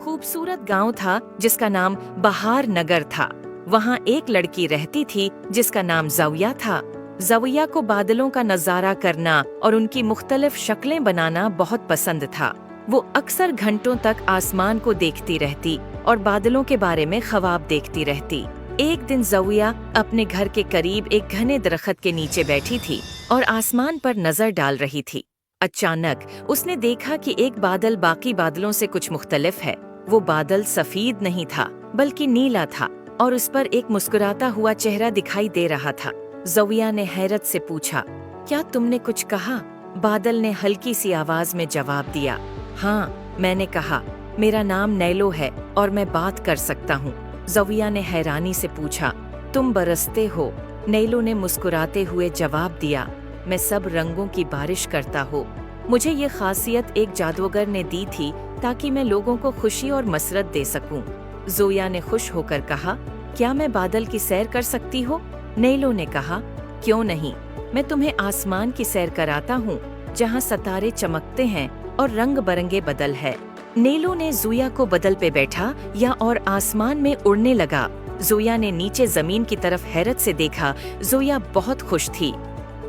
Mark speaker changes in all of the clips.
Speaker 1: खूबसूरत गांव था जिसका नाम बहार नगर था। वहाँ एक लड़की रहती थी जिसका नाम ज़ौया था। ज़ौया को बादलों का नज़ारा करना और उनकी मुख्तलिफ शक्लें बनाना बहुत पसंद था। वो अक्सर घंटों तक आसमान को देखती रहती और बादलों के बारे में ख्वाब देखती रहती। एक दिन ज़ौया अपने घर के करीब एक घने दरख्त के नीचे बैठी थी और आसमान पर नजर डाल रही थी। अचानक उसने देखा कि एक बादल बाकी बादलों से कुछ मुख्तलिफ है। वो बादल सफेद नहीं था बल्कि नीला था और उस पर एक मुस्कुराता हुआ चेहरा दिखाई दे रहा था। ज़ौया ने हैरत से पूछा, क्या तुमने कुछ कहा? बादल ने हल्की सी आवाज में जवाब दिया, हाँ, मैंने कहा, मेरा नाम नैलो है और मैं बात कर सकता हूँ। ज़ौया ने हैरानी से पूछा, तुम बरसते हो? नैलो ने मुस्कुराते हुए जवाब दिया, मैं सब रंगों की बारिश करता हूँ। मुझे ये खासियत एक जादूगर ने दी थी ताकि मैं लोगों को खुशी और मसरत दे सकूं। ज़ौया ने खुश होकर कहा, क्या मैं बादल की सैर कर सकती हो? नैलो ने कहा, क्यों नहीं, मैं तुम्हें आसमान की सैर कराता हूँ जहाँ सितारे चमकते हैं और रंग बरंगे बदल है। नैलो ने ज़ौया को बदल पे बैठा या और आसमान में उड़ने लगा। ज़ौया ने नीचे जमीन की तरफ हैरत से देखा। ज़ौया बहुत खुश थी।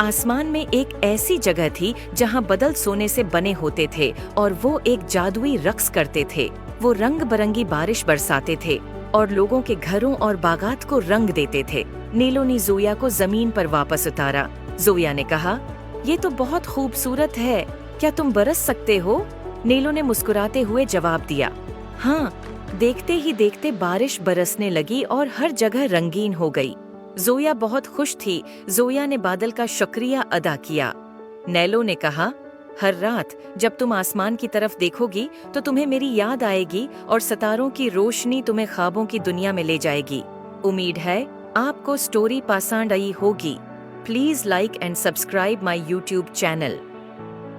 Speaker 1: आसमान में एक ऐसी जगह थी जहां बदल सोने से बने होते थे और वो एक जादुई रक्स करते थे। वो रंग बरंगी बारिश बरसाते थे और लोगों के घरों और बागात को रंग देते थे। नैलो ने ज़ौया को जमीन पर वापस उतारा। ज़ौया ने कहा, ये तो बहुत खूबसूरत है, क्या तुम बरस सकते हो? नैलो ने मुस्कुराते हुए जवाब दिया, हाँ। देखते ही देखते बारिश बरसने लगी और हर जगह रंगीन हो गई। ज़ौया बहुत खुश थी। ज़ौया ने बादल का शुक्रिया अदा किया। नैलो ने कहा, हर रात जब तुम आसमान की तरफ देखोगी तो तुम्हें मेरी याद आएगी और सितारों की रोशनी तुम्हें ख्वाबों की दुनिया में ले जाएगी। उम्मीद है आपको स्टोरी पसंद आई होगी। Please like and subscribe my YouTube channel.